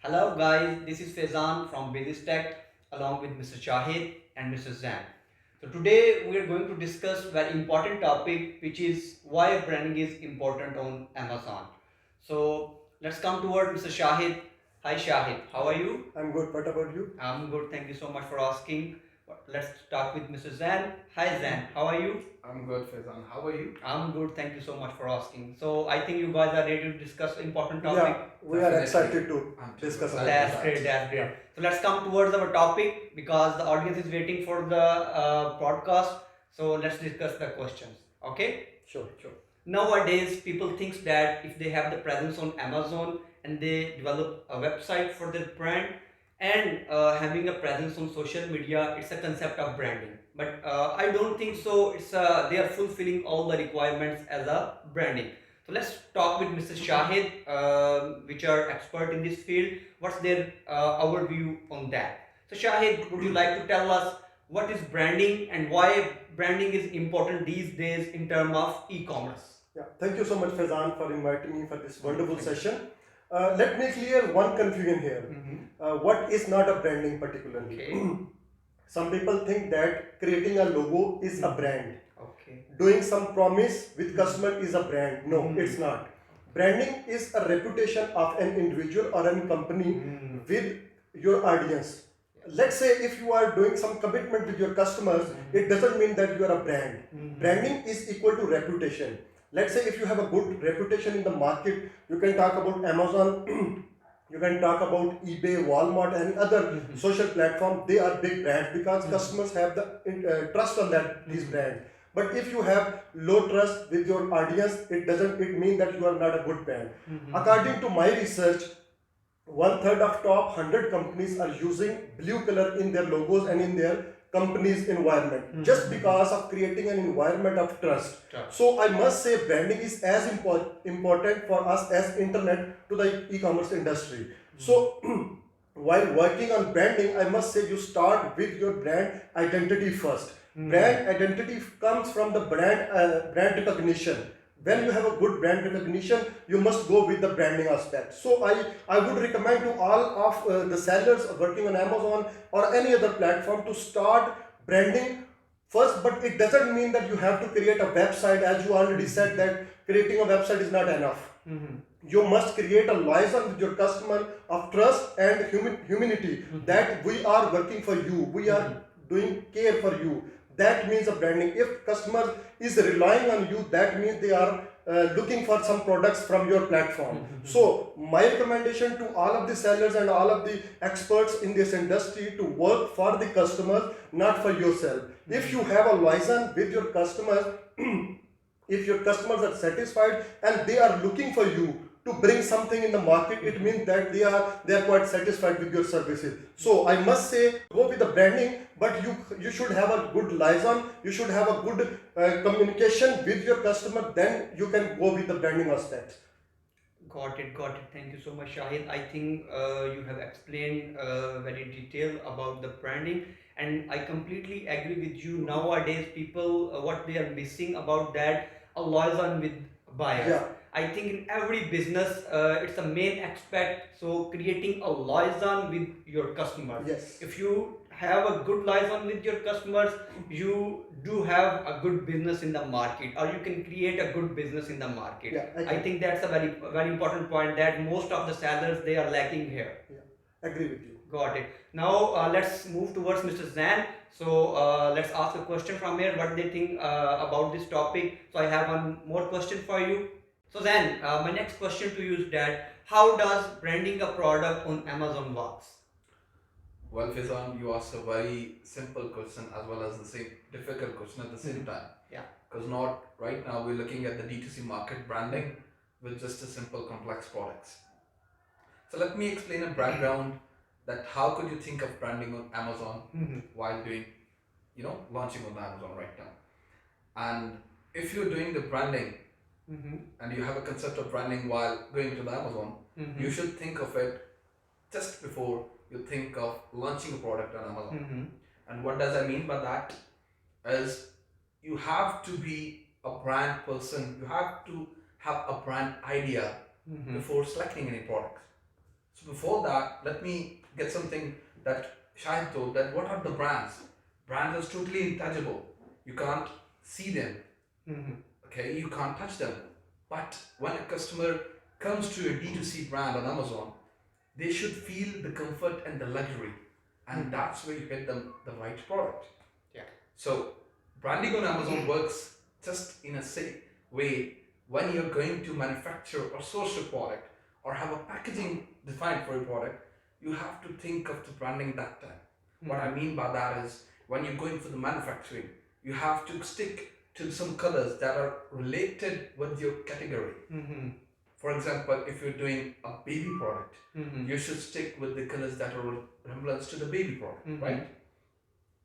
Hello guys, this is Faizan from Bizistech along with Mr. Shahid and Mr. Zan. So today we are going to discuss a very important topic which is why branding is important on Amazon. So let's come toward Mr. Shahid. Hi Shahid, how are you? I'm good. What about you? I'm good, thank you so much for asking. Let's start with Mr. Zan. Hi Zan, how are you? I'm good, Faizan. How are you? I'm good, thank you so much for asking. So I think you guys are ready to discuss important topic. Yeah, we are excited to I'm too discuss excited. about That's that. great. That's great. So let's come towards our topic because the audience is waiting for the podcast. So let's discuss the questions. Okay. Sure, sure. Nowadays, people think that if they have the presence on Amazon and they develop a website for their brand and having a presence on social media, it's a concept of branding. But I don't think so. It's they are fulfilling all the requirements as a branding. So let's talk with Mr. Shahid, which are expert in this field. What's their our view on that? So Shahid, would you like to tell us what is branding and why branding is important these days in terms of e-commerce? Yeah, thank you so much, Faizan, for inviting me for this wonderful session. Let me clear one confusion here. What is not a branding particularly? Okay. Some people think that creating a logo is a brand. Okay. Doing some promise with customer is a brand. No, it's not. Branding is a reputation of an individual or a company with your audience. Let's say if you are doing some commitment with your customers, it doesn't mean that you are a brand. Branding is equal to reputation. Let's say if you have a good reputation in the market, you can talk about Amazon, you can talk about eBay, Walmart, and other social platform. They are big brands because customers have the trust on that these brands. But if you have low trust with your audience, it mean that you are not a good brand. According to my research, one third of top 100 companies are using blue color in their logos and in their company's environment just because of creating an environment of trust. So I must say branding is as important for us as internet to the e-commerce industry. So while working on branding, I must say you start with your brand identity first. Brand identity comes from the brand recognition. When you have a good brand recognition, you must go with the branding aspect. So I would recommend to all of the sellers working on Amazon or any other platform to start branding first, but it doesn't mean that you have to create a website. As you already said that creating a website is not enough. You must create a liaison with your customer of trust and humanity that we are working for you, we are doing care for you. That means a branding. If customer is relying on you, that means they are looking for some products from your platform. So my recommendation to all of the sellers and all of the experts in this industry to work for the customers, not for yourself. If you have a liaison with your customers, if your customers are satisfied and they are looking for you to bring something in the market, it means that they are quite satisfied with your services. So I must say go with the branding, but you should have a good liaison, you should have a good communication with your customer, then you can go with the branding aspect. Got it, got it. Thank you so much, Shahid. I think you have explained very detailed about the branding, and I completely agree with you. Nowadays, people what they are missing about that a liaison with buyers. Yeah. I think in every business, it's a main aspect. So creating a liaison with your customers. Yes. If you have a good liaison with your customers, you do have a good business in the market, or you can create a good business in the market. Yeah, I think that's a very important point that most of the sellers they are lacking here. Yeah, agree with you. Got it. Now let's move towards Mr. Zan. So let's ask a question from here. What they think about this topic? So I have one more question for you. So Zan, my next question to you is that how does branding a product on Amazon works? Well, Faizan, you asked a very simple question as well as the same difficult question at the same time. Yeah. Because not right now we're looking at the D2C market branding with just a simple complex products. So let me explain a background that how could you think of branding on Amazon while doing, launching on Amazon right now. And if you're doing the branding and you have a concept of branding while going to the Amazon, you should think of it just before you think of launching a product on Amazon. And what does I mean by that is you have to be a brand person, you have to have a brand idea before selecting any products. So before that, let me get something that Shahid told, that what are the brands? Brands are totally intangible. You can't see them, Mhm. okay? You can't touch them. But when a customer comes to a D2C brand on Amazon, they should feel the comfort and the luxury. And that's where you get them the right product. Yeah. So branding on Amazon works just in a way when you're going to manufacture or source a product or have a packaging defined for a product, you have to think of the branding that time. What I mean by that is when you're going for the manufacturing, you have to stick to some colors that are related with your category. Mhm. For example, if you're doing a baby product, Mhm. you should stick with the colors that are resemblance to the baby product, Mhm. right?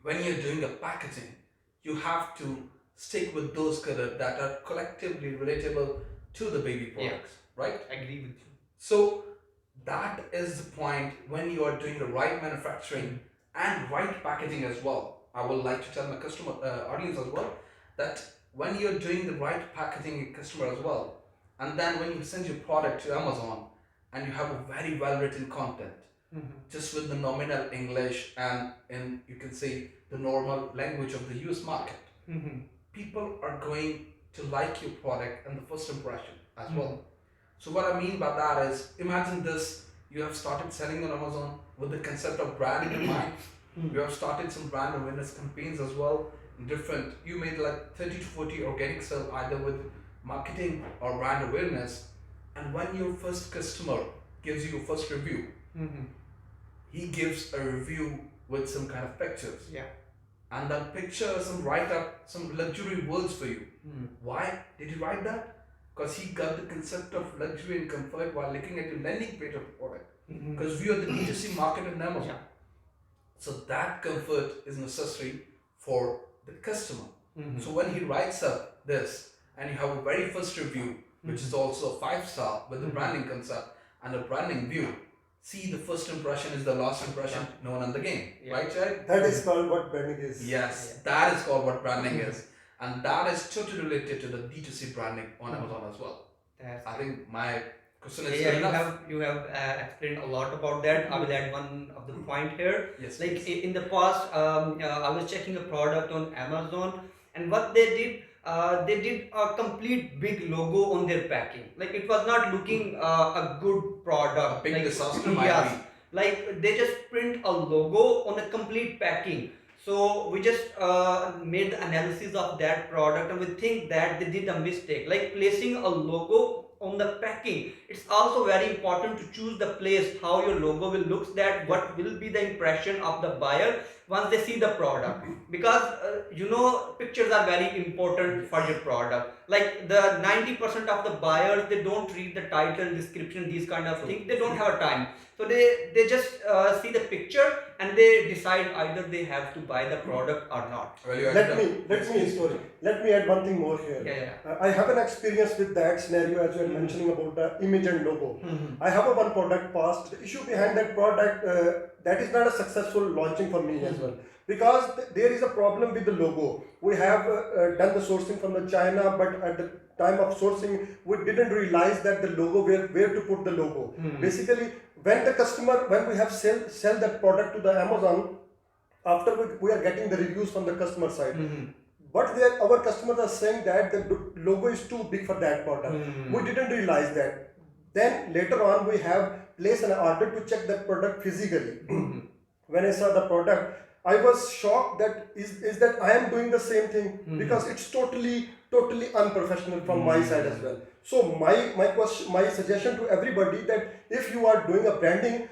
When you're doing a packaging, you have to stick with those colors that are collectively relatable to the baby Yeah. products, right? I agree with you. So that is the point when you are doing the right manufacturing and right packaging as well. I would like to tell my customer audience as well that when you're doing the right packaging in customer as well, and then when you send your product to Amazon and you have a very well written content, just with the nominal English and in you can say the normal language of the US market, Mhm. people are going to like your product and the first impression as well. So what I mean by that is, imagine this: you have started selling on Amazon with the concept of brand in your mind. You have started some brand awareness campaigns as well. Different, you made like 30 to 40 organic sale either with marketing or brand awareness. And when your first customer gives you a first review, Mhm. he gives a review with some kind of pictures. Yeah. And that picture, some write up, some luxury words for you. Why did he write that? Because he got the concept of luxury and comfort while looking at the landing page of the product. Because we are the D2C market in Amazon. Yeah. So that comfort is necessary for the customer. Mhm. So when he writes up this and you have a very first review, which is also a 5-star with the branding concept and a branding view, see the first impression is the last impression known in the game. Yeah. Right, Chad? That is called what branding is. Yes, that is called what branding is. And that is totally related to the D2C branding on Amazon as well. That's I think my question is yeah, good you enough. have explained a lot about that. I will add one of the point here. Yes, Like please. in the past, I was checking a product on Amazon, and what they did a complete big logo on their packing. Like it was not looking a good A product. big Like disaster might yes, be. like they just print a logo on a complete packing. So we just made the analysis of that product, and we think that they did a mistake. Like placing a logo on the packing, it's also very important to choose the place how your logo will look, that what will be the impression of the buyer once they see the product, because pictures are very important for your product. Like the 90% of the buyers, they don't read the title, description, these kind of things. They don't have a time, so they just see the picture and they decide either they have to buy the product or not. Well, you Let added me up. let me sorry. Let me add one thing more here. Yeah. I have an experience with that scenario as you are mentioning about the image and logo. I have a one product past. The issue behind that product that is not a successful launching for me as well, because there is a problem with the logo. We have done the sourcing from the China, but at the time of sourcing, we didn't realize that the logo where to put the logo. Basically, when the customer when we have sell that product to the Amazon, after we are getting the reviews from the customer side, but there our customers are saying that the logo is too big for that product. We didn't realize that. Then later on we have placed an order to check that product physically. When I saw the product, I was shocked that is that I am doing the same thing, because it's totally unprofessional from my side as well. So my question, my suggestion to everybody, that if you are doing a branding,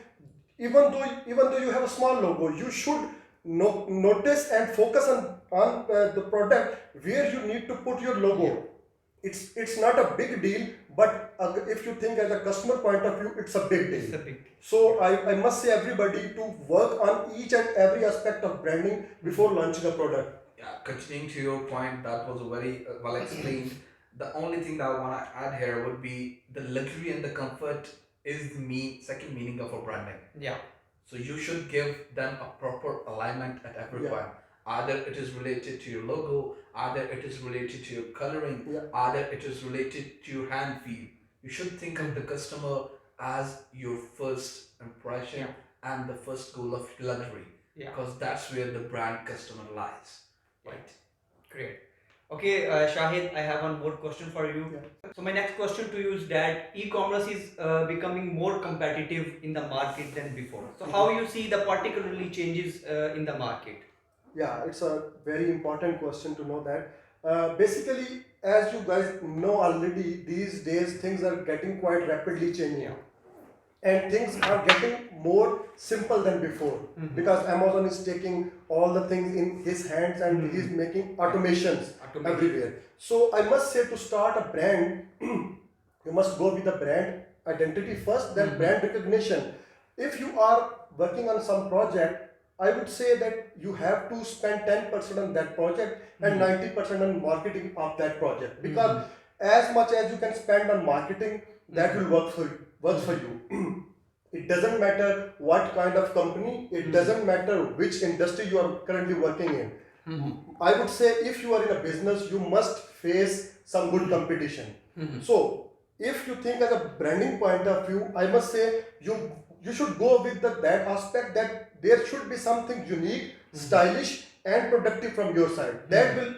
even though you have a small logo, you should notice and focus on the product where you need to put your logo. It's not a big deal, but if you think as a customer point of view, it's a big It's a deal. big So I must say everybody to work on each and every aspect of branding before launching a product. Yeah, continuing to your point, that was a very well explained. The only thing that I want to add here would be the luxury and the comfort is the second meaning of a branding. yeah. So you should give them a proper alignment at every Yeah. point. Either it is related to your logo, either it is related to your coloring, Yeah. either it is related to your hand feel. You should think of the customer as your first impression Yeah. and the first goal of luxury, Yeah. because that's where the brand customer lies, Yeah. right? Great. Okay, Shahid, I have one more question for you. Yeah. So my next question to you is that e-commerce is becoming more competitive in the market than before. So how you see the particularly changes in the market? Yeah, it's a very important question to know that. Basically, as you guys know already, these days things are getting quite rapidly changing. Yeah. And things are getting more simple than before because Amazon is taking all the things in his hands and he's making automations Automation. everywhere. So I must say, to start a brand, you must go with the brand identity first, then brand recognition. If you are working on some project, I would say that you have to spend 10% on that project and 90% on marketing of that project, because as much as you can spend on marketing, that will work for you. It doesn't matter what kind of company, it doesn't matter which industry you are currently working in. I would say if you are in a business, you must face some good competition. So if you think as a branding point of view, I must say you should go with that aspect that there should be something unique, stylish, and productive from your side. That will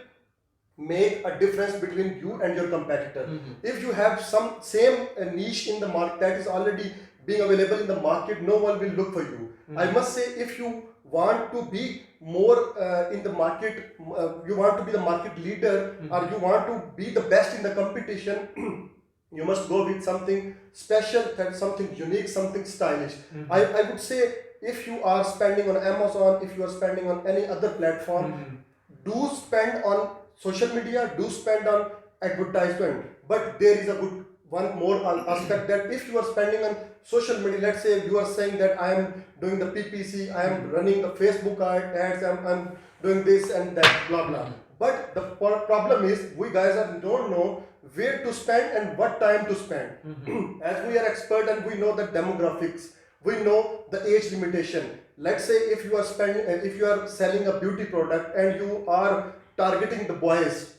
make a difference between you and your competitor. If you have some same niche in the market that is already being available in the market, no one will look for you. I must say, if you want to be more in the market, you want to be the market leader, or you want to be the best in the competition, you must go with something special, something unique, something stylish. I would say, if you are spending on Amazon, if you are spending on any other platform, do spend on social media, do spend on advertisement. But there is a good one more aspect, that if you are spending on social media, let's say you are saying that I am doing the PPC, I am running the Facebook ads, I'm doing this and that, blah blah. But the problem is, we guys don't know where to spend and what time to spend. As we are expert and we know the demographics, we know the age limitation. Let's say if you are spending, if you are selling a beauty product and you are targeting the boys,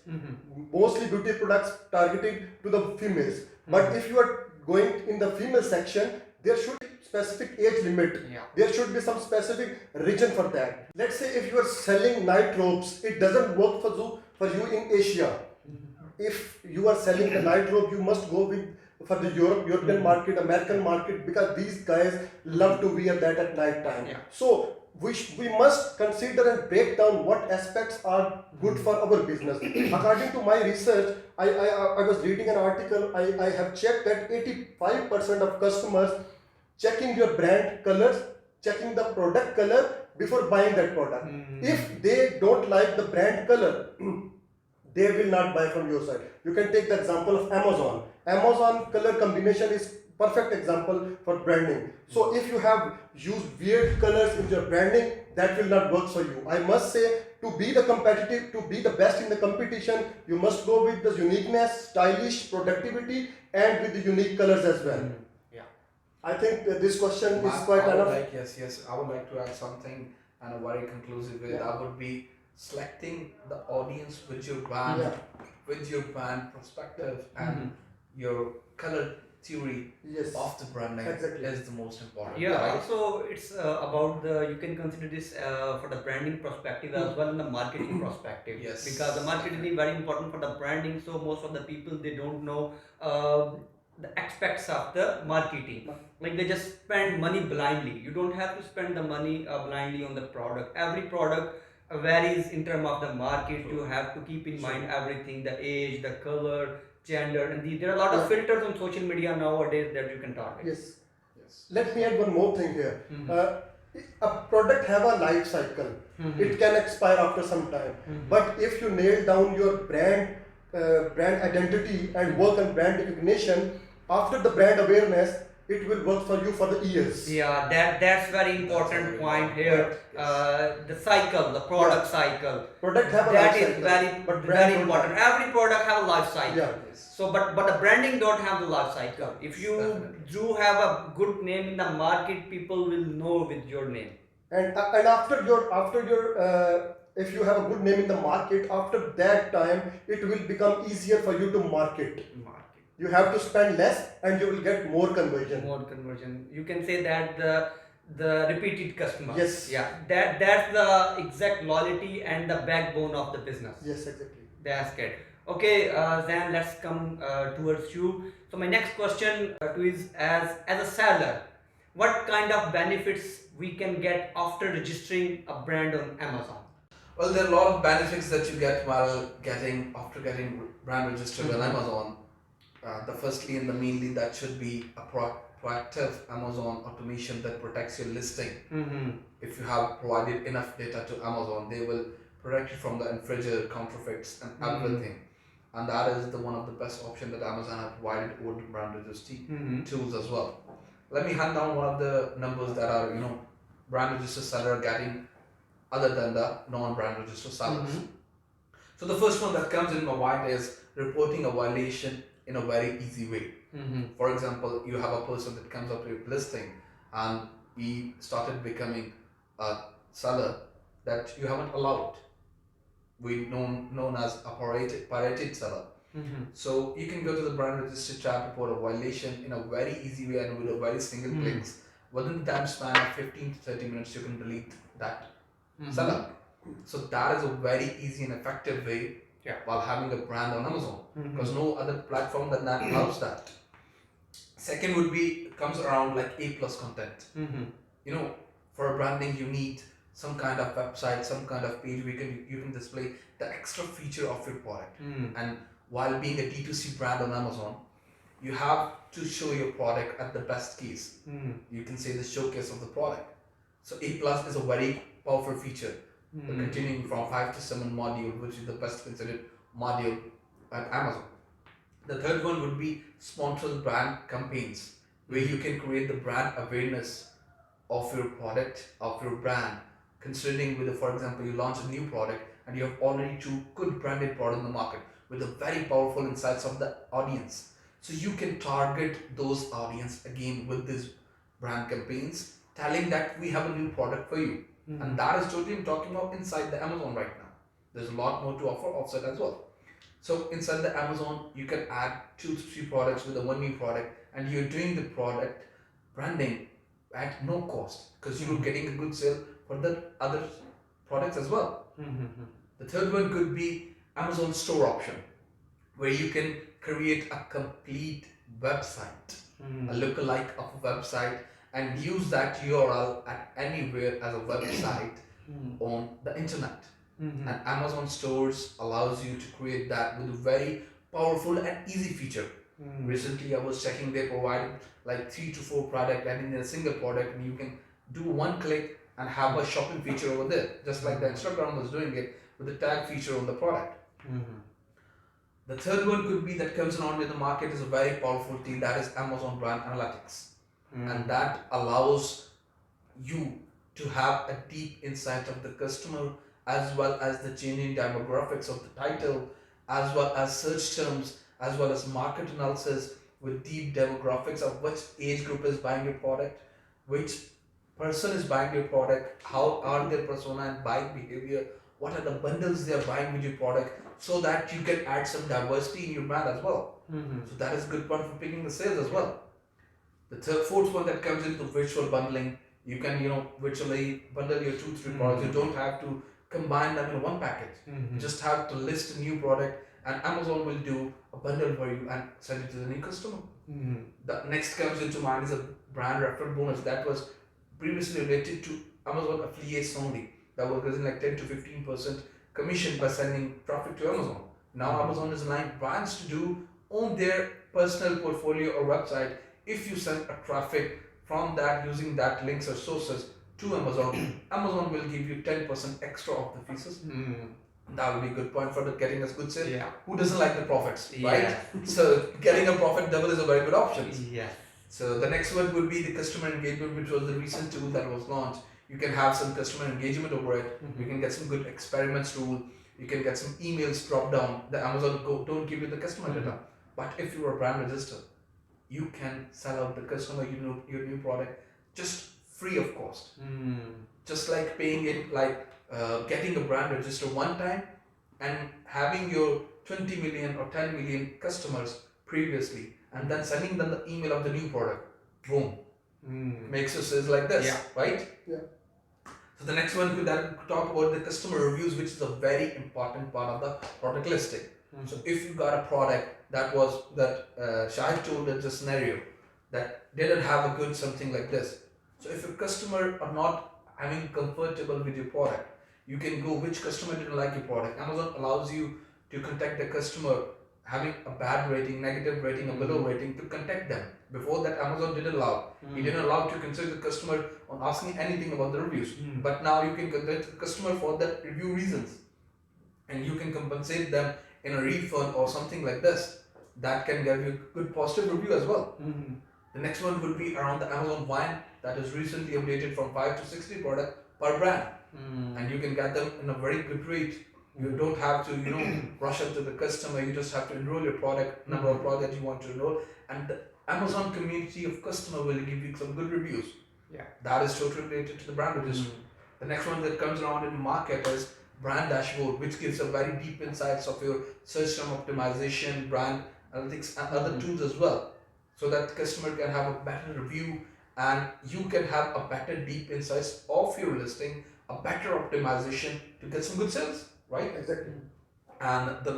mostly beauty products targeting to the females. But if you are going in the female section, there should be specific age limit. Yeah. There should be some specific region for that. Let's say if you are selling night robes, it doesn't work for you in Asia. If you are selling the night robe, you must go with for the European market, American market, because these guys love to wear that at night time. Yeah. So we must consider and break down what aspects are good for our business. According to my research, I was reading an article, I have checked that 85% of customers checking your brand colors, checking the product color before buying that product. If they don't like the brand color, they will not buy from your side. You can take the example of Amazon. Amazon color combination is perfect example for branding. So if you have used weird colors in your branding, that will not work for you. I must say, to be the competitive, to be the best in the competition, you must go with the uniqueness, stylish, productivity, and with the unique colors as well. Yeah. I think this question is quite I would enough. like, yes, I would like to add something, and a very conclusive way. Yeah. That would be selecting the audience with your brand, Yeah. with your brand perspective and your color theory Yes. of the branding Exactly. is the most important. Yeah, right? also it's about the, you can consider this for the branding perspective as well, and the marketing perspective. Yes. Because the marketing is very important for the branding, so most of the people, they don't know the aspects of the marketing. Like, they just spend money blindly. You don't have to spend the money blindly on the product. Every product varies in terms of the market. You have to keep in mind everything, the age, the color, gender, and there are a lot of filters on social media nowadays that you can target. Yes. Yes. Let me add one more thing here. A product have a life cycle. It can expire after some time. But if you nail down your brand identity and work on brand recognition, after the brand awareness, it will work for you for the years. Yeah, that's very important very point important. here. Yes. The cycle, the product cycle. Product have a That life is cycle, very but brand very don't important. have. Every product have a life cycle. Yeah. Yes. So, but the branding don't have the life cycle. If you Definitely. do have a good name in the market, people will know with your name. And after your if you have a good name in the market, after that time it will become easier for you to market. You have to spend less and you will get more conversion. More conversion. You can say that the repeated customer. Yes. Yeah. That's the exact loyalty and the backbone of the business. Yes, exactly. That's good. Okay, Zan, let's come towards you. So my next question to is as a seller, what kind of benefits we can get after registering a brand on Amazon? Well, there are a lot of benefits that you get while getting after getting brand registered on Amazon. The firstly and the mainly that should be a proactive Amazon automation that protects your listing. If you have provided enough data to Amazon, they will protect you from the infringer, counterfeits, and everything. And that is the one of the best option that Amazon have provided over the brand registry tools as well. Let me hand down one of the numbers that are brand registered seller getting other than the non-brand registered sellers. So the first one that comes in my mind is reporting a violation in a very easy way. For example, you have a person that comes up to your listing and he started becoming a seller that you haven't allowed. We known as a pirated seller. So you can go to the brand register tab, report a violation in a very easy way and with a very single clicks. Within the time span of 15 to 30 minutes, you can delete that seller. So that is a very easy and effective way while having a brand on Amazon, because no other platform than that allows that. Second would be comes around like A+ content. For branding you need some kind of website, some kind of page where you can display the extra feature of your product. And while being a D2C brand on Amazon, you have to show your product at the best case. You can say the showcase of the product. So A+ is a very powerful feature. Continuing from 5 to 7 module, which is the best considered module at Amazon. The third one would be sponsored brand campaigns, where you can create the brand awareness of your product, of your brand. Considering with, for example, you launch a new product and you have already 2 good branded products in the market with a very powerful insights of the audience. So you can target those audience again with these brand campaigns, telling that we have a new product for you. And that is totally I'm talking about inside the Amazon right now. There's a lot more to offer offset as well. So inside the Amazon, you can add 2 to 3 products with a one new product, and you're doing the product branding at no cost because you're getting a good sale for the other products as well. The third one could be Amazon store option, where you can create a complete website, a lookalike of a website, and use that URL at anywhere as a website on the internet. And Amazon stores allows you to create that with a very powerful and easy feature. Recently I was checking, they provide like 3 to 4 product and in a single product, and you can do one click and have a shopping feature over there, just like the Instagram was doing it with the tag feature on the product. The third one could be that comes along with the market is a very powerful tool, that is Amazon Brand Analytics. And that allows you to have a deep insight of the customer, as well as the changing demographics of the title, as well as search terms, as well as market analysis with deep demographics of which age group is buying your product, which person is buying your product, how are their persona and buying behavior, what are the bundles they are buying with your product, so that you can add some diversity in your brand as well. So that is a good point for picking the sales as well. The fourth one that comes into virtual bundling, you can virtually bundle your 2-3 products. You don't have to combine them in one package. You just have to list a new product, and Amazon will do a bundle for you and send it to the new customer. The next comes into mind is a brand referral bonus that was previously related to Amazon affiliates only. That was getting like 10 to 15% commission by sending traffic to Amazon. Now Amazon is allowing brands to do on their personal portfolio or website. If you send a traffic from that using that links or sources to Amazon, Amazon will give you 10% extra of the fees. That will be a good point for getting us good sale. Who doesn't like the profits, right? So getting a profit double is a very good option. So the next one would be the customer engagement, which was the recent tool that was launched. You can have some customer engagement over it. You can get some good experiments tool. You can get some emails drop down. The Amazon don't give you the customer data. But if you are a brand register, you can sell out the customer your new product just free of cost. Just like paying it, like getting a brand register one time and having your 20 million or 10 million customers previously and then sending them the email of the new product. Boom. Mm. Makes us is like this, Yeah. right? Yeah. So the next one we talk about the customer reviews, which is a very important part of the product listing. Mhm. So if you got a product that Shahid told us a scenario that didn't have a good something like this. So if a customer are not having comfortable with your product, you can go which customer didn't like your product. Amazon allows you to contact the customer having a bad rating, negative rating, a below rating to contact them. Before that, Amazon didn't allow. He didn't allow to consider the customer on asking anything about the reviews. But now you can contact the customer for that review reasons, and you can compensate them in a refund or something like this. That can give you good positive review as well. The next one would be around the Amazon Wine that is recently updated from 5 to 60 product per brand, and you can get them in a very good rate. You don't have to, rush up to the customer. You just have to enroll your product, number of products you want to enroll, and the Amazon community of customer will give you some good reviews. Yeah. That is totally related to the brand registry. The next one that comes around in market is brand dashboard, which gives a very deep insights of your search term optimization, brand analytics, and other tools as well, so that customer can have a better review and you can have a better deep insights of your listing, a better optimization to get some good sales, right? Exactly. And the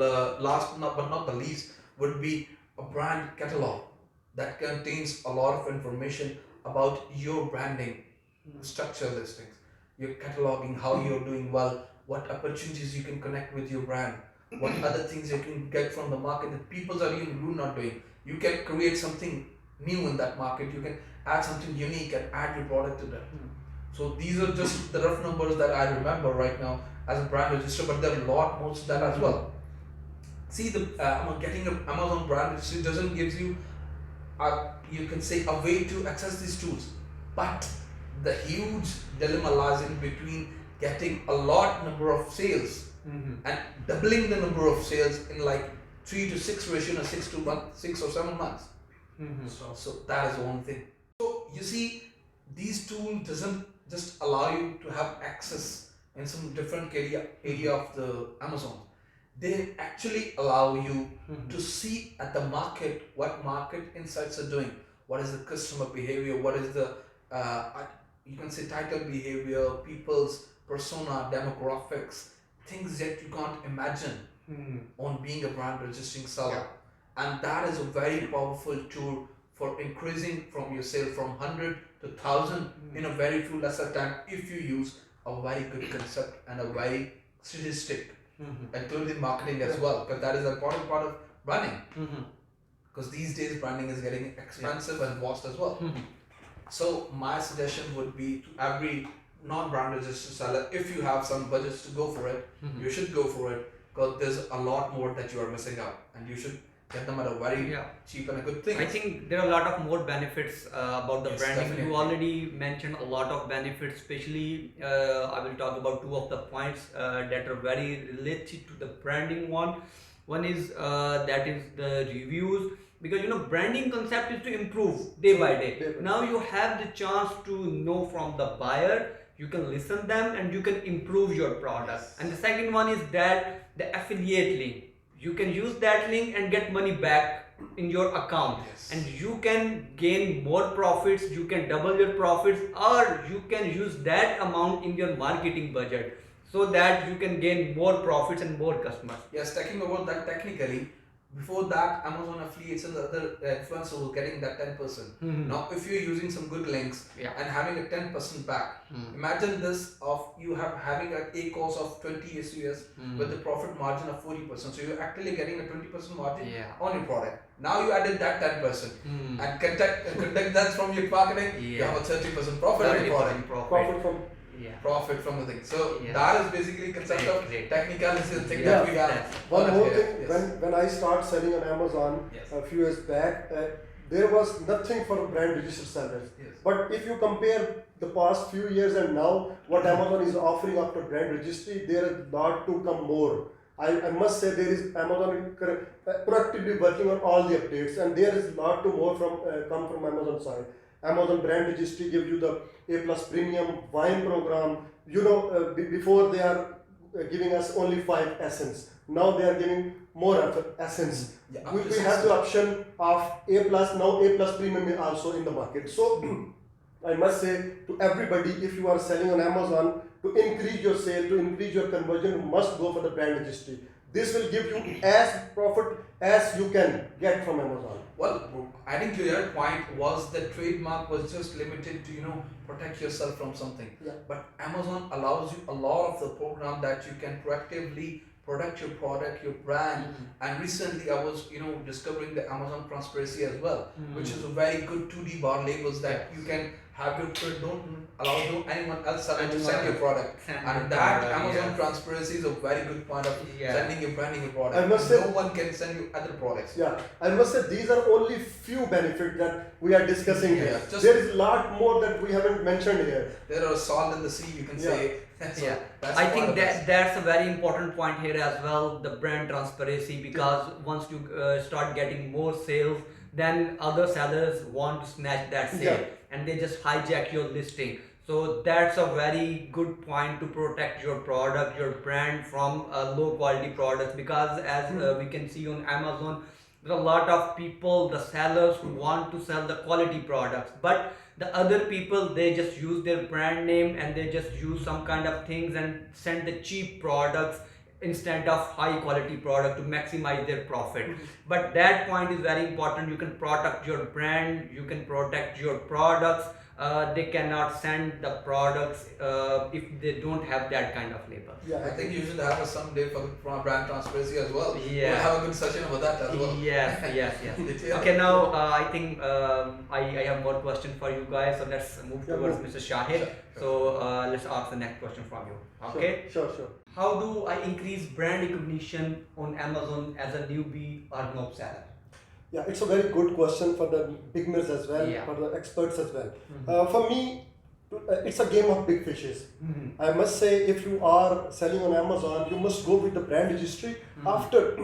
last but not the least would be a brand catalog that contains a lot of information about your branding, structure listings, your cataloging, how you're doing well, what opportunities you can connect with your brand, what other things you can get from the market that people are even not doing. You can create something new in that market. You can add something unique and add your product to that. So these are just the rough numbers that I remember right now as a brand register, but there are a lot more to that as well. See, getting an Amazon brand registry doesn't give you you can say a way to access these tools, but the huge dilemma lies in between getting a lot number of sales and doubling the number of sales in like 3 to 6 ratio in 6 or 7 months. So that is one thing. So you see, these tools doesn't just allow you to have access in some different area of the Amazon. They actually allow you to see at the market what market insights are doing, what is the customer behavior, what is the you can say title behavior, people's persona, demographics, things that you can't imagine on being a brand registering seller. And that is a very powerful tool for increasing from your sale from 100 to 1000 in a very few lesser time if you use a very good concept and a very statistic, including marketing as well, because that is an important part of branding. Because these days branding is getting expensive and vast as well. So my suggestion would be to every non-brand registered seller, if you have some budgets to go for it, you should go for it, because there's a lot more that you are missing out, and you should get them at a very cheap and a good thing. I think there are a lot of more benefits about the Yes, branding. definitely. You already mentioned a lot of benefits, especially I will talk about two of the points that are very related to the branding one. One is that is the reviews, because branding concept is to improve day by day. Now you have the chance to know from the buyer, you can listen them and you can improve your product. And the second one is that the affiliate link. You can use that link and get money back in your account, and you can gain more profits, you can double your profits, or you can use that amount in your marketing budget so that you can gain more profits and more customers. Yes, talking about that technically, before that Amazon affiliates and the other influencers were getting that 10%. Now if you're using some good links and having a 10% back, imagine this of you having a cost of 20 SUS with a profit margin of 40%. So you're actually getting a 20% margin on your product. Now you added that 10% and contact that from your marketing, you have a 30% profit on your product. Profit from the thing. So that is basically concept of technicality thing that we have. One more thing, when I started selling on Amazon a few years back, there was nothing for brand registered sellers. But if you compare the past few years and now what Amazon is offering after brand registry, there is a lot to come more. I must say there is Amazon proactively working on all the updates, and there is a lot to more from come from Amazon side. Amazon brand registry gives you the A+ premium wine program. Before they are giving us only 5 essence. Now they are giving more essence. Yeah, We have the option of A plus. Now A plus premium is also in the market. So I must say to everybody, if you are selling on Amazon, to increase your sale, to increase your conversion, you must go for the brand registry. This will give you as profit as you can get from Amazon. Well, adding to your point was the trademark was just limited to protect yourself from something. Yeah. But Amazon allows you a lot of the program that you can proactively protect your product, your brand. And recently I was discovering the Amazon Transparency as well, which is a very good 2D bar labels that you can have your don't allow anyone else to send your product. And that Amazon Transparency is a very good point of sending your branding your product. I must say, no one can send you other products. Yeah, I must say these are only few benefits that we are discussing here. Just- There is a lot more that we haven't mentioned here. There are salt in the sea, you can Yeah. say. So Yeah, that's I part think of this. that's a very important point here as well, the brand transparency, because once you start getting more sales, then other sellers want to snatch that sale and they just hijack your listing. So that's a very good point to protect your product, your brand from low quality products, because as we can see on Amazon, there are a lot of people, the sellers who want to sell the quality products, but the other people, they just use their brand name and they just use some kind of things and send the cheap products instead of high quality product to maximize their profit. But that point is very important. You can protect your brand, you can protect your products. They cannot send the products if they don't have that kind of label. Yeah, I think you should have a someday for brand transparency as well. Yeah. We'll have a good session about that as well. Yes. Yeah. Okay, now I think I have more question for you guys. So let's move Yeah, towards move. Mr. Shahid. Sure. So let's ask the next question from you. Okay. Sure. How do I increase brand recognition on Amazon as a newbie or noob seller? Yeah, it's a very good question for the beginners as well, Yeah. for the experts as well. For me, it's a game of big fishes. I must say, if you are selling on Amazon, you must go with the brand registry. After,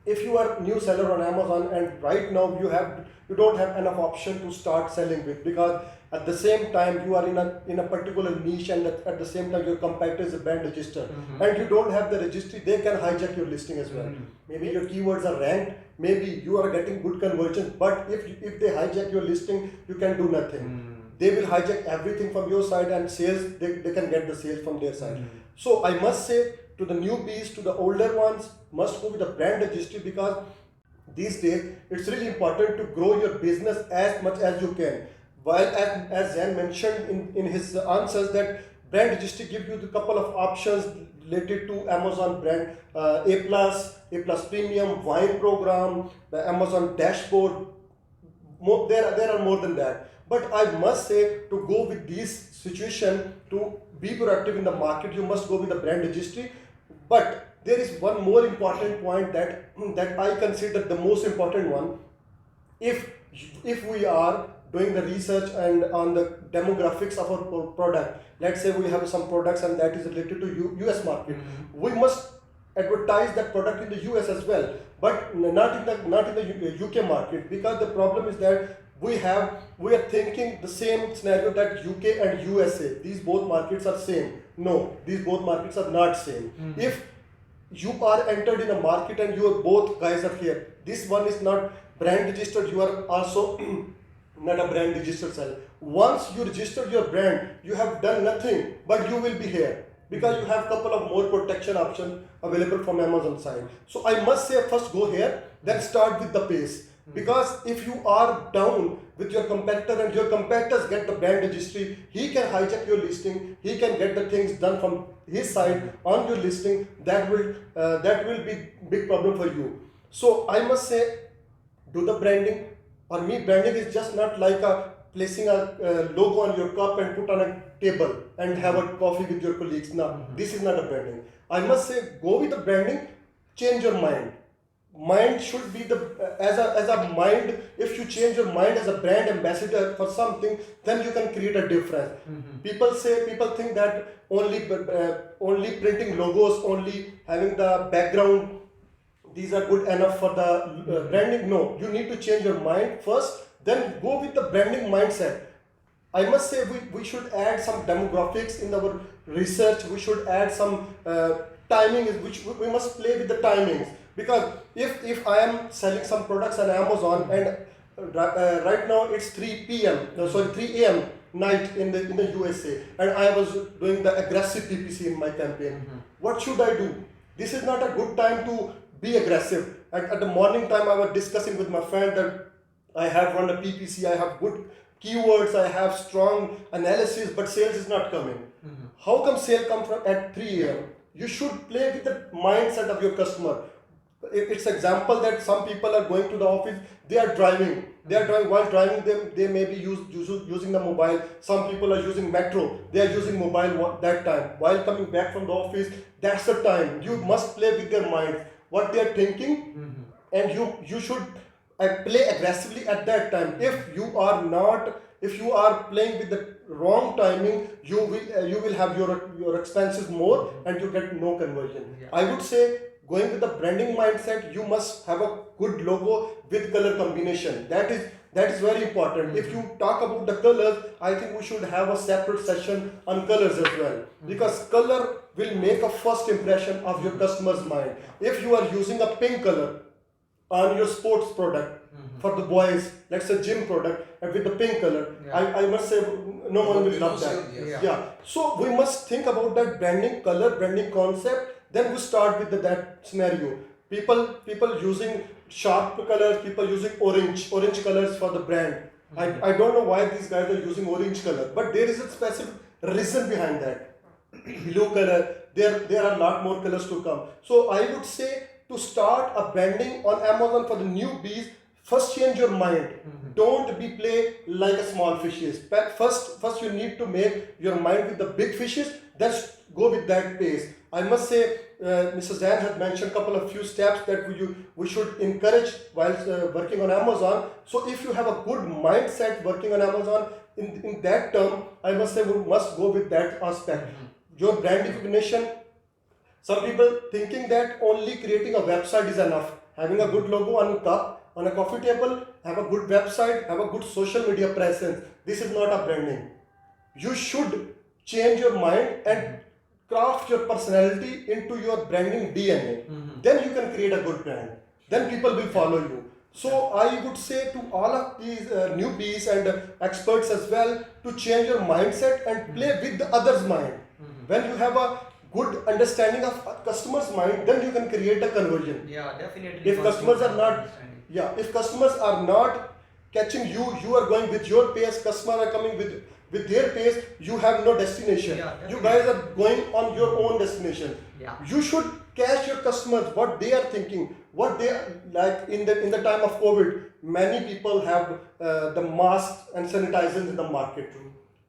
if you are new seller on Amazon and right now you don't have enough option to start selling with, because at the same time you are in a particular niche, and at the same time your competitor is a brand register, and you don't have the registry, they can hijack your listing as well. Maybe your keywords are ranked, maybe you are getting good conversions, but if they hijack your listing, you can do nothing. They will hijack everything from your side, and sales, they can get the sales from their side. So I must say, to the newbies, to the older ones, must go with the brand registry, because these days it's really important to grow your business as much as you can. While as Jan mentioned in his answers, that brand registry gives you a couple of options related to Amazon brand, A plus premium, wine program, the Amazon dashboard. There are more than that. But I must say, to go with this situation, to be proactive in the market, you must go with the brand registry. But there is one more important point that I consider the most important one. If we are doing the research and on the demographics of our product, let's say we have some products and that is related to US market, we must advertise that product in the US as well, but not in the UK market, because the problem is that we are thinking the same scenario, that UK and USA, these both markets are same. No, these both markets are not same. If you are entered in a market and you are both guys are here, this one is not brand registered, you are also not a brand registered seller. Once you registered your brand, you have done nothing, but you will be here, because you have couple of more protection options available from Amazon side. So I must say, first go here, then start with the pace. Because if you are down with your competitor and your competitors get the brand registry, he can hijack your listing, he can get the things done from his side on your listing, that will be big problem for you. So I must say, do the branding. For me, branding is just not like placing a logo on your cup and put on a table and have a coffee with your colleagues. No, this is not a branding. I must say, go with the branding, change your mind. Mind should be as a mind. If you change your mind as a brand ambassador for something, then you can create a difference. People think that only printing logos, only having the background, these are good enough for the branding. No, you need to change your mind first, then go with the branding mindset. I must say we should add some demographics in our research. We should add some timing, which we must play with the timings. Because if I am selling some products on Amazon and right now it's 3 p.m. No, sorry, 3 a.m. night in the USA, and I was doing the aggressive PPC in my campaign. What should I do? This is not a good time to be aggressive. At the morning time, I was discussing with my friend that I have run a PPC, I have good keywords, I have strong analysis, but sales is not coming. How come sale come from at 3 a.m.? You should play with the mindset of your customer. It's example that some people are going to the office, they are driving. While driving them, they may be using the mobile. Some people are using metro, they are using mobile that time. While coming back from the office, that's the time. You must play with their minds, what they are thinking, and you should play aggressively at that time. If you are playing with the wrong timing, you will have your expenses more and you get no conversion. Yeah. I would say, going with the branding mindset, you must have a good logo with color combination. That is very important. If you talk about the colors, I think we should have a separate session on colors as well, because color will make a first impression of your customer's mind. If you are using a pink color on your sports product, for the boys, let's say gym product, and with the pink color, Yeah. I must say no one will You love know, that. sir, yes. Yeah. So we must think about that branding color, branding concept. Then we start with that scenario. People using sharp colors, people using orange colors for the brand. I don't know why these guys are using orange color, but there is a specific reason behind that. Blue color, there are a lot more colors to come. So I would say, to start a branding on Amazon for the newbies, first change your mind. Don't be play like a small fishes. But first you need to make your mind with the big fishes. Then go with that pace. I must say, Mr. Zain had mentioned a couple of few steps that we should encourage while working on Amazon. So if you have a good mindset working on Amazon, in that term, I must say we must go with that aspect. Your brand recognition. Some people thinking that only creating a website is enough. Having a good logo on a cup, on a coffee table, have a good website, have a good social media presence. This is not a branding. You should change your mind and craft your personality into your branding DNA. Then you can create a good brand. Then people will follow you. So I would say to all of these newbies and experts as well, to change your mindset and play with the other's mind. When you have a good understanding of a customer's mind, then you can create a conversion. Yeah, definitely. If customers are not, if customers are not catching you, you are going with your pace, customers are coming with their pace, you have no destination. Yeah, you definitely. guys are going on your own destination. Yeah. You should catch your customers, what they are thinking, what they are like in the time of COVID. Many people have the masks and sanitizers in the market.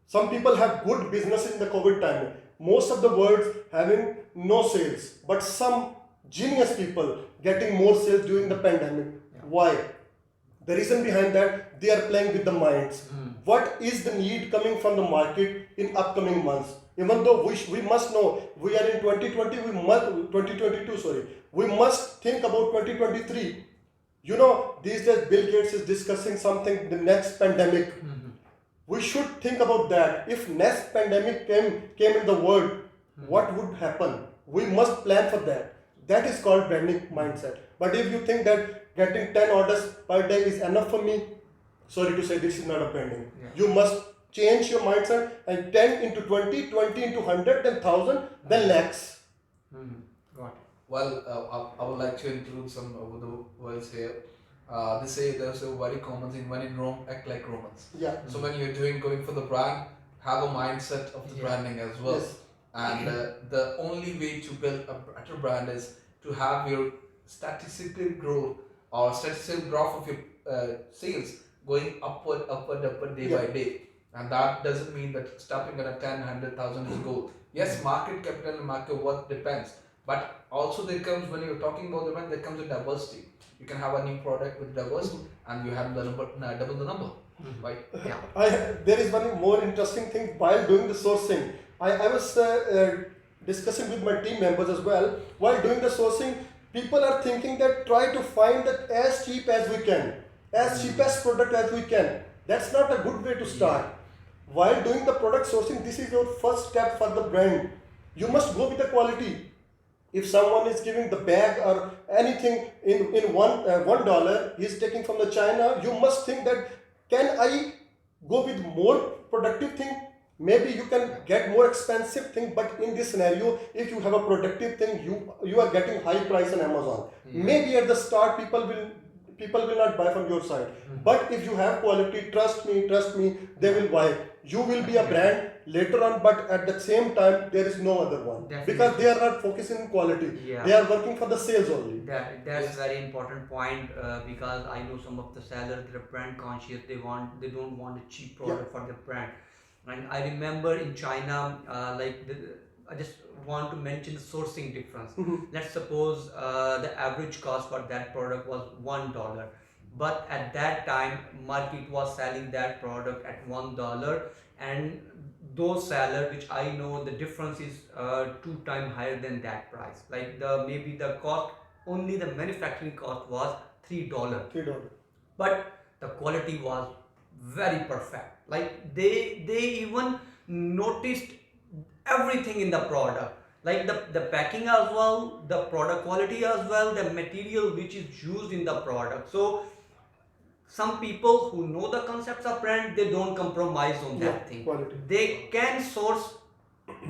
Some people have good business in the COVID time. Most of the world having no sales, but some genius people getting more sales during the pandemic. Why? The reason behind that, they are playing with the minds. What is the need coming from the market in upcoming months? Even though we must know we are in 2020, 2022, sorry, we must think about 2023. You know, these days Bill Gates is discussing something, the next pandemic. We should think about that. If next pandemic came in the world, what would happen? We must plan for that. That is called branding mindset. But if you think that getting 10 orders per day is enough for me, sorry to say, this is not a branding. You must change your mindset, and 10 into 20, 20 into 100, then 1000, then lakhs. Got it. Well, I would like to include some over the words here. They say there's a very common thing: when in Rome, act like Romans. Yeah. So when you're going for the brand, have a mindset of the Yeah. branding as well. Yes. And the only way to build a better brand is to have your statistical growth or statistical graph of your sales going upward day by day. And that doesn't mean that stopping at a 10, 100,000 is goal. Yes, market capital and market worth depends. But also there comes, when you're talking about the brand, there comes a diversity. You can have a new product with diversity and you have the number, double the number. Right? Yeah. There is one more interesting thing while doing the sourcing. I was discussing with my team members as well. While doing the sourcing, people are thinking that try to find that as cheap as we can, as cheapest product as we can. That's not a good way to start. While doing the product sourcing, this is your first step for the brand. You must go with the quality. If someone is giving the bag or anything in $1, he is taking from the China, you must think that can I go with more productive thing? Maybe you can get more expensive thing, but in this scenario, if you have a productive thing, you are getting high price on Amazon. Maybe at the start people will not buy from your side. But if you have quality, trust me, they will buy. You will be a brand later on, but at the same time, there is no other one. Definitely. Because they are not focusing on quality. Yeah. They are working for the sales only. That's Yes. very important point, because I know some of the sellers, they're brand conscious. They don't want a cheap product for their brand. And I remember in China, I just want to mention the sourcing difference. Let's suppose the average cost for that product was $1, but at that time market was selling that product at $1, and those seller which I know the difference is 2 times higher than that price. Like maybe the cost, only the manufacturing cost was $3, $3. but the quality was very perfect. Like they even noticed everything in the product, like the packing as well, the product quality as well, the material which is used in the product. So some people who know the concepts of brand, they don't compromise on that thing. Quality. They can source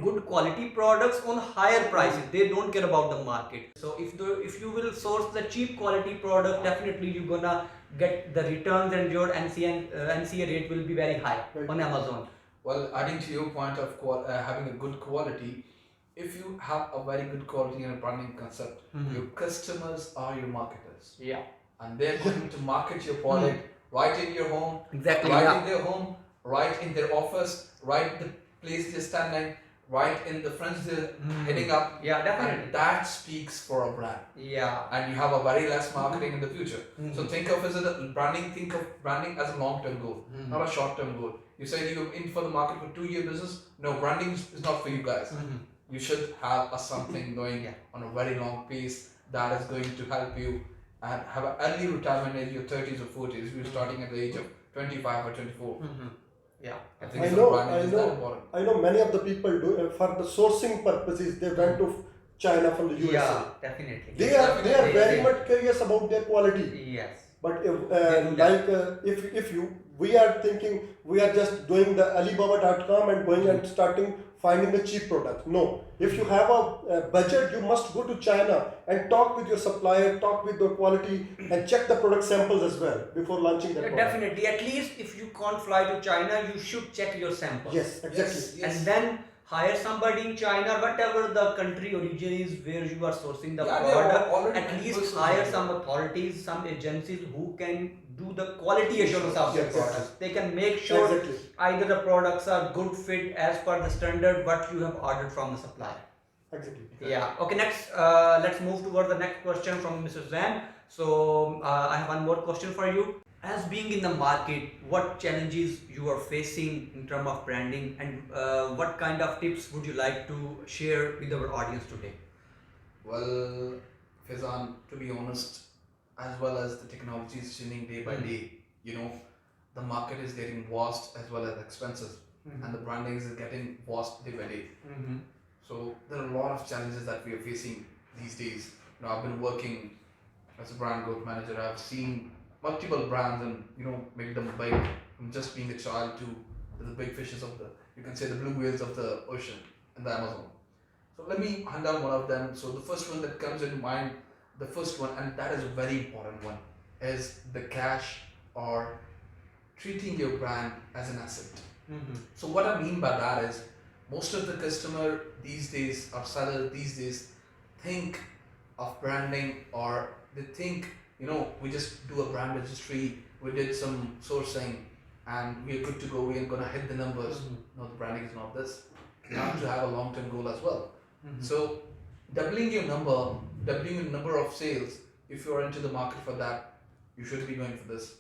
good quality products on higher prices. They don't care about the market. So if you will source the cheap quality product, definitely you're gonna get the returns, and your NCA rate will be very high on Amazon. Well, adding to your point of having a good quality, if you have a very good quality and a branding concept, your customers are your marketers. Yeah. And they're going to market your product right in your home, Exactly. right Yeah. in their home, right in their office, right the place they're standing, right in the friends they're heading up. Yeah, definitely. And that speaks for a brand. Yeah. And you have a very less marketing in the future. So think of think of branding as a long-term goal, not a short-term goal. You say you're in for the market for 2-year business. No, branding is not for you guys. You should have a something going on a very long pace that is going to help you and have an early retirement in your 30s or 40s. If you're starting at the age of 25 or 24. Yeah. I think I so know, branding I is that know, important. I know many of the people do for the sourcing purposes. They went to China from the USA. Yeah, definitely. They are Definitely. very much curious about their quality. Yes. But They do that. if we are thinking we are just doing the Alibaba.com and going and starting finding the cheap product. No, if you have a budget, you must go to China and talk with your supplier, talk with the quality, and check the product samples as well before launching that Yeah, product. definitely. At least if you can't fly to China, you should check your samples. Yes, exactly. Yes. And then hire somebody in China, whatever the country origin is where you are sourcing the Yeah, they are product. already At least persons hire there. some authorities, some agencies who can do the quality assurance of their Yes, products. They can make sure Exactly. either the products are good fit as per the standard what you have ordered from the supplier. Exactly. Yeah. Okay. Next, let's move toward the next question from Mr. Zan. So I have one more question for you. As being in the market, what challenges you are facing in terms of branding, and what kind of tips would you like to share with our audience today? Well, Fizan, to be honest, as well as the technology is changing day by day, the market is getting vast as well as expensive, and the branding is getting vast day by day. So there are a lot of challenges that we are facing these days. I've been working as a brand growth manager. I've seen multiple brands, and make them big from just being a child to the big fishes of you can say the blue whales of the ocean and the Amazon. So let me hunt down one of them. So the first one that comes in mind, the first one, and that is a very important one, is the cash or treating your brand as an asset. So what I mean by that is most of the customer these days or seller these days think of branding, or they think, we just do a brand registry, we did some sourcing, and we're good to go, we're gonna hit the numbers. No, the branding is not this. You have to have a long-term goal as well. So doubling your number of sales, if you're into the market for that, you should be going for this.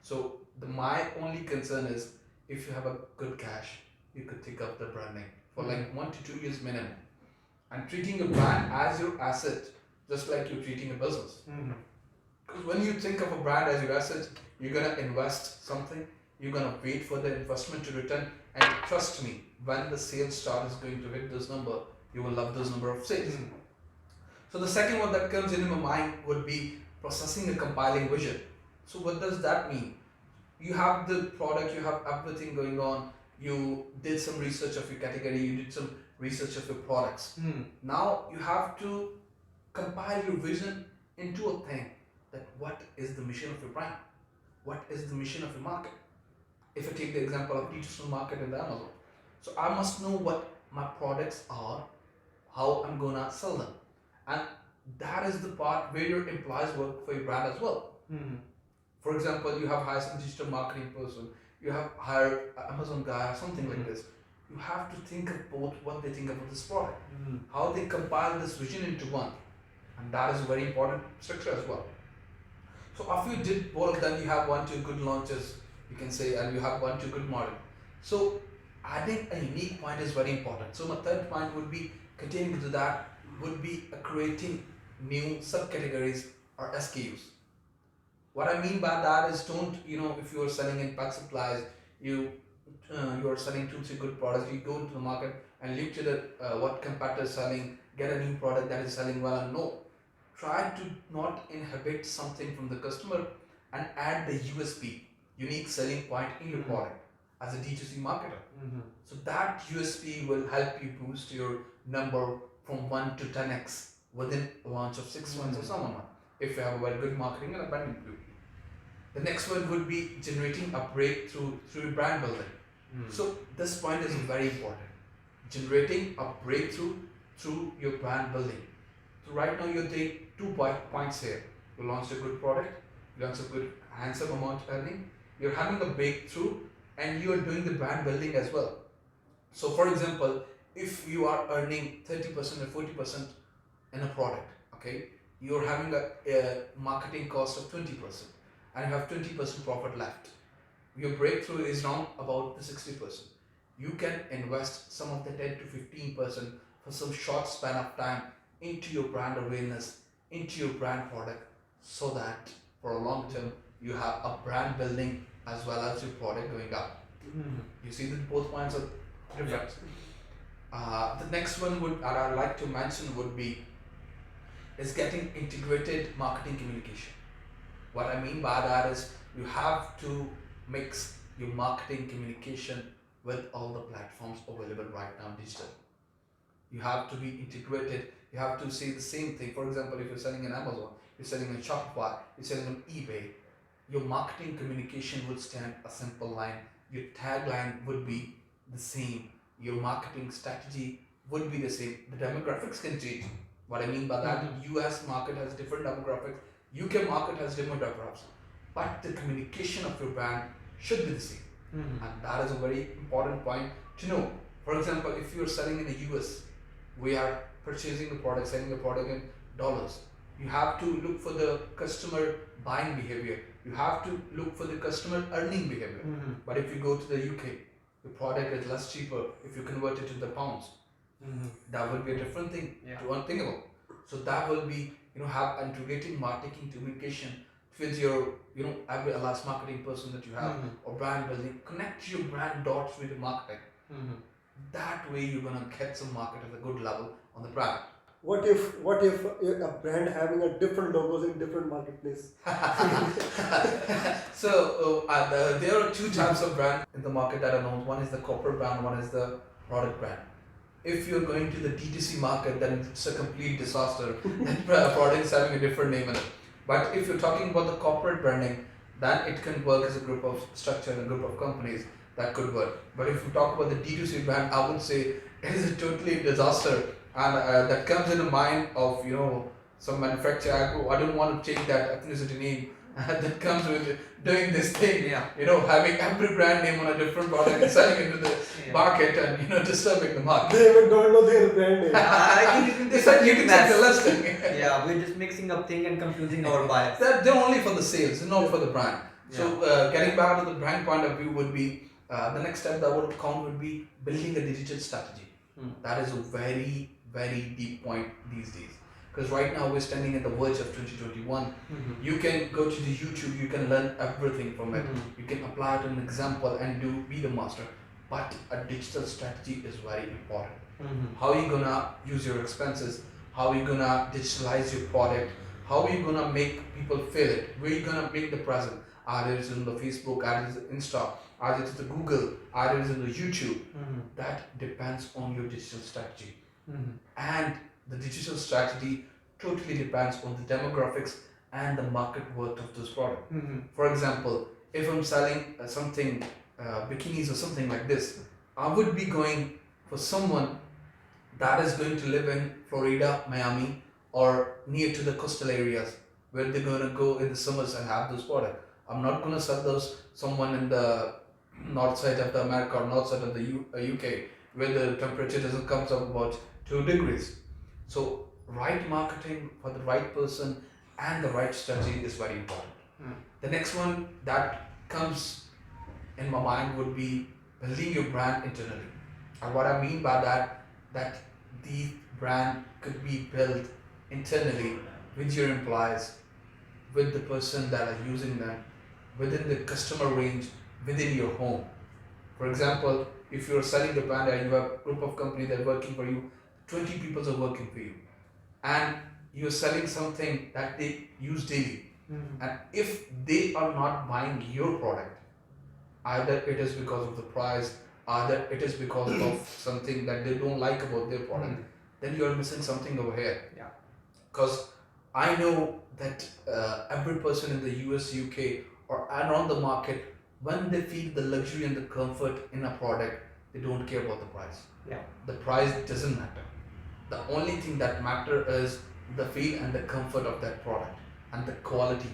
So my only concern is if you have a good cash, you could take up the branding for like 1 to 2 years minimum, and treating a brand as your asset, just like you're treating a business. Because when you think of a brand as your asset, you're gonna invest something, you're gonna wait for the investment to return, And trust me, when the sales chart is going to hit this number, you will love this number of sales. So the second one that comes in my mind would be processing and compiling vision. So what does that mean? You have the product, you have everything going on, you did some research of your category, you did some research of your products. Now you have to compile your vision into a thing, that what is the mission of your brand? What is the mission of your market? If I take the example of digital market in the Amazon. So I must know what my products are, how I'm gonna sell them. And that is the part where your employees work for your brand as well. For example, you have hired some digital marketing person, you have hired an Amazon guy or something like this. You have to think of both what they think about this product, how they compile this vision into one. And that is a very important structure as well. So after you did both of them, you have 1-2 good launches, you can say, and you have 1-2 good model. So adding a unique point is very important. So my third point would be, continuing to that, would be creating new subcategories or SKUs. What I mean by that is, don't, if you are selling in pet supplies, you are selling 2-3 good products, you go into the market and look to the what competitors selling, get a new product that is selling well, and no. Try to not inhibit something from the customer and add the USP, unique selling point in your product as a D2C marketer. So that USP will help you boost your number from 1 to 10x within a launch of 6 months or 7 months, if you have a very good marketing and a branding plan. The next one would be generating a breakthrough through brand building. So this point is very important. Generating a breakthrough through your brand building. So right now you're doing 2 points here. You launched a good product, you launched a good handsome amount earning, you're having a breakthrough, and you are doing the brand building as well. So for example, if you are earning 30% or 40% in a product, okay, you're having a marketing cost of 20% and you have 20% profit left. Your breakthrough is now about the 60%. You can invest some of the 10 to 15% for some short span of time into your brand awareness, into your brand product, so that for a long term you have a brand building as well as your product going up. You see that both points are different. The next one that I'd like to mention would be is getting integrated marketing communication. What I mean by that is, you have to mix your marketing communication with all the platforms available right now digital. You have to be integrated. You have to say the same thing. For example, if you're selling on Amazon, you're selling on Shopify, you're selling on eBay, your marketing communication would stand a simple line. Your tagline would be the same. Your marketing strategy would be the same. The demographics can change. What I mean by that, US market has different demographics, UK market has different demographics, but the communication of your brand should be the same. And that is a very important point to know. For example, if you're selling in the US, we are purchasing the product, selling the product in dollars. You have to look for the customer buying behavior. You have to look for the customer earning behavior. But if you go to the UK, the product is less cheaper if you convert it to the pounds. That will be a different thing to unthinkable. So that will be, have integrating marketing communication with your, every last marketing person that you have, or brand building. Connect your brand dots with the marketing. That way you're gonna get some market at a good level on the brand. What if a brand having a different logos in different marketplace? So there are 2 types of brand in the market that are known. One is the corporate brand, one is the product brand. If you're going to the D2C market, then it's a complete disaster. That product is having a different name in it. But if you're talking about the corporate branding, then it can work as a group of structure and a group of companies that could work. But if you talk about the D2C brand, I would say it is a totally disaster, and that comes in the mind of some manufacturer. I don't want to change that ethnicity name. That comes with doing this thing, having every brand name on a different product and selling into the market and disturbing the market. They even don't know their brand name. I think It's like you can check the listing. Yeah, we're just mixing up things and confusing our buyers. They're only for the sales, not for the brand. So getting back to the brand point of view would be the next step that would count would be building a digital strategy. That is a very, very deep point these days. Because right now we're standing at the verge of 2021. You can go to the YouTube, you can learn everything from it. You can apply it an example and be the master. but a digital strategy is very important. Mm-hmm. How are you gonna use your expenses? How are you gonna digitalize your product? How are you gonna make people feel it? Where are you gonna make the present? Either it's in the Facebook, either it's Insta, either it's the Google, either it's in the YouTube. Mm-hmm. That depends on your digital strategy. Mm-hmm. And the digital strategy totally depends on the demographics and the market worth of this product. Mm-hmm. For example, if I'm selling something, bikinis or something like this, I would be going for someone that is going to live in Florida, Miami, or near to the coastal areas where they're going to go in the summers and have those products. I'm not going to sell those someone in the north side of the America or north side of the UK where the temperature doesn't comes up about 2 degrees. So right marketing for the right person and the right strategy is very important. The next one that comes in my mind would be building your brand internally. And what I mean by that the brand could be built internally with your employees, with the person that are using them, within the customer range, within your home. For example, if you're selling the brand and you have a group of companies that are working for you, 20 people are working for you, and you're selling something that they use daily. Mm-hmm. And if they are not buying your product, either it is because of the price, either it is because of something that they don't like about their product, then you are missing something over here. Yeah. Because I know that every person in the US, UK, or around the market, when they feel the luxury and the comfort in a product, they don't care about the price. Yeah. The price doesn't matter. The only thing that matter is the feel and the comfort of that product and the quality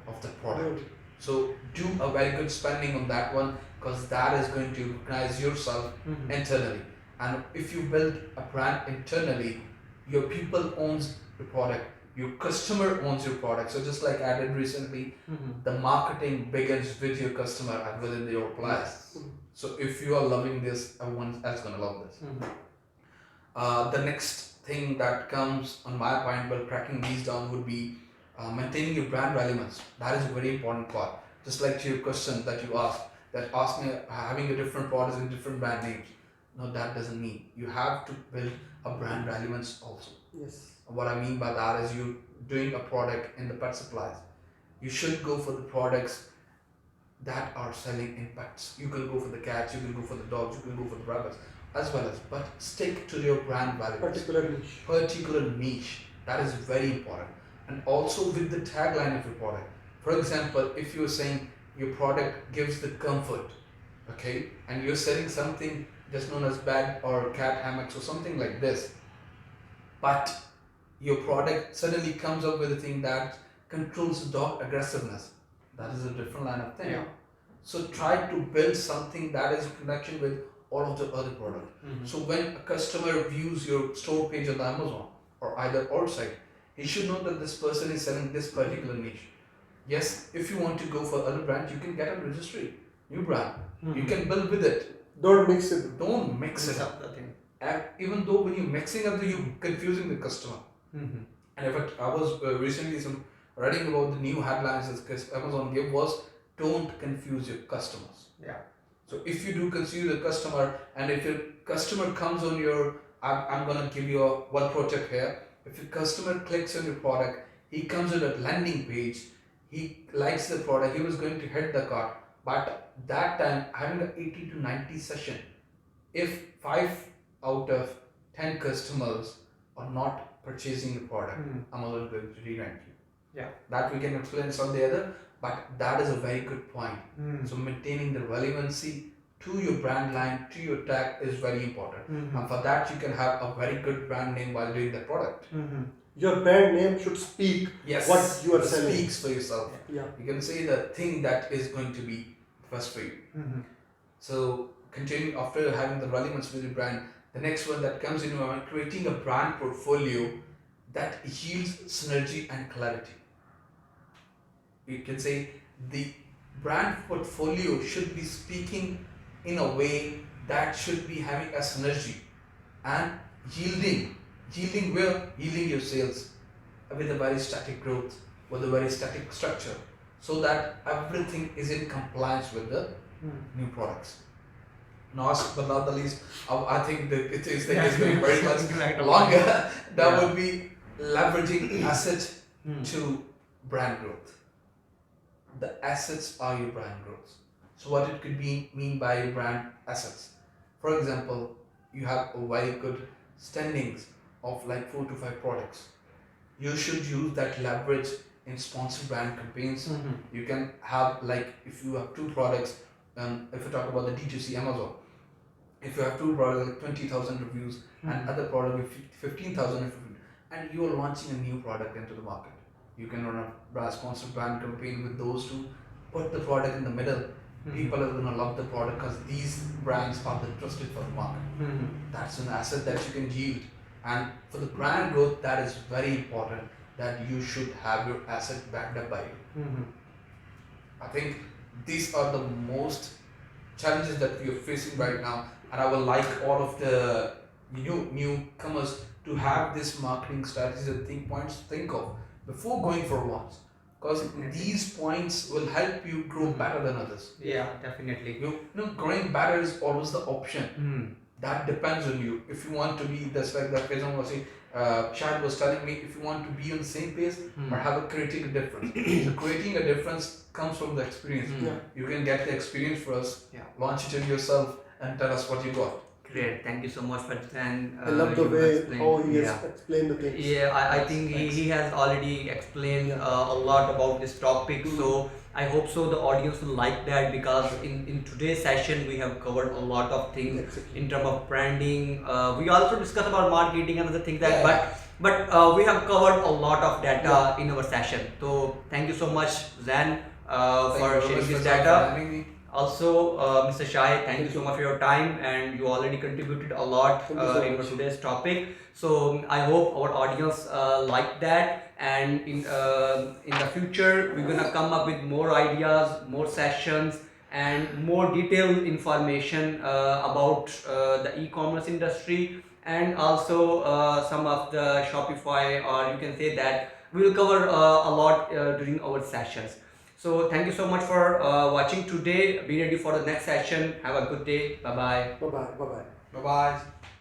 of the product. So do a very good spending on that one, because that is going to recognize yourself internally. And if you build a brand internally, your people owns the product, your customer owns your product. So just like I did recently, the marketing begins with your customer and within your employees. So if you are loving this, everyone else gonna love this. The next thing that comes on my mind while cracking these down would be maintaining your brand relevance. That is a very important part. Just like to your question that you asked, that asking having a different products and different brand names. No, that doesn't mean. You have to build a brand relevance also. Yes. What I mean by that is you doing a product in the pet supplies. You should go for the products that are selling in pets. You can go for the cats, you can go for the dogs, you can go for the rabbits as well as, but stick to your brand values. Particular niche. That is very important. And also with the tagline of your product. For example, if you're saying your product gives the comfort, okay, and you're selling something that's known as bed or cat hammocks or something like this, but your product suddenly comes up with a thing that controls dog aggressiveness, that is a different line of thing. Yeah. So try to build something that is in connection with all of the other products. So when a customer views your store page on the Amazon or either outside, he should know that this person is selling this particular niche. Yes, if you want to go for other brands, you can get a registry, new brand. You can build with it. Don't mix it. Don't mix it up. And even though when you're mixing up, you're confusing the customer. And in fact, I was recently writing about the new headlines that Amazon gave was, don't confuse your customers. Yeah. So if you do confuse the customer, and if your customer comes on your, I'm gonna give you one project here. If your customer clicks on your product, he comes on a landing page, he likes the product, he was going to hit the cart, but that time having an 80 to 90 session, if 5 out of 10 customers are not purchasing the product, Amazon is going to re-rank you. Yeah. That we can explain some the other, but that is a very good point. So maintaining the relevancy to your brand line, to your tag is very important. And for that you can have a very good brand name while doing the product. Your brand name should speak what you are it selling. Speaks for yourself. Yeah. You can say the thing that is going to be first for you. So continuing after having the relevance with your brand, the next one that comes in mind, creating a brand portfolio that yields synergy and clarity. You can say the brand portfolio should be speaking in a way that should be having a synergy and yielding where? Yielding your sales with a very static growth, with a very static structure, so that everything is in compliance with the new products. Last but not the least, I think that it is going very much Right. longer. That Yeah. would be leveraging assets Hmm. to brand growth. The assets are your brand growth. So what it could be mean by your brand assets. For example, you have a very good standings of like 4 to 5 products. You should use that leverage in sponsored brand campaigns. Mhm. You can have like if you have 2 products, if you talk about the D2C Amazon, if you have 2 products like 20,000 reviews and other product with 15,000 reviews, and you are launching a new product into the market, you can run a sponsored brand campaign with those two, put the product in the middle. People are gonna love the product because these brands are the trusted for the market. Mhm. That's an asset that you can yield. And for the brand growth, that is very important that you should have your asset backed up by you. Mhm. I think these are the most challenges that we are facing right now, and I would like all of the newcomers to have this marketing strategies and points to think of before going for launch, because Definitely. these points will help you grow better than others. Yeah, definitely. You know, growing better is always the option. Mm. That depends on you. If you want to be, that's like that person was saying, Shad was telling me, if you want to be on the same pace or have a creating a difference. So creating a difference comes from the experience. Mm. Yeah. You can get the experience for us, Yeah. launch it in yourself and tell us what you got. Great. Thank you so much for then. I love the you way explained. how he has Yeah. explained the things. Yeah, I Thanks, think thanks. he has already explained Yeah. a lot about this topic. Mhm. So I hope so the audience will like that, because in today's session we have covered a lot of things Exactly. in terms of branding. We also discussed about marketing and other things that, Yeah. but we have covered a lot of data in our session. So thank you so much, Zan, Thank for you very sharing much this for data. having me. Also, Mr. Shai, thank you so much for your time, and you already contributed a lot Thank you so in much. today's topic. So I hope our audience like that, and in the future we're gonna come up with more ideas, more sessions, and more detailed information about the e-commerce industry, and also some of the Shopify, or you can say that we will cover a lot during our sessions. So thank you so much for watching today. Be ready for the next session. Have a good day. Bye bye. Bye bye. Bye bye. Bye bye.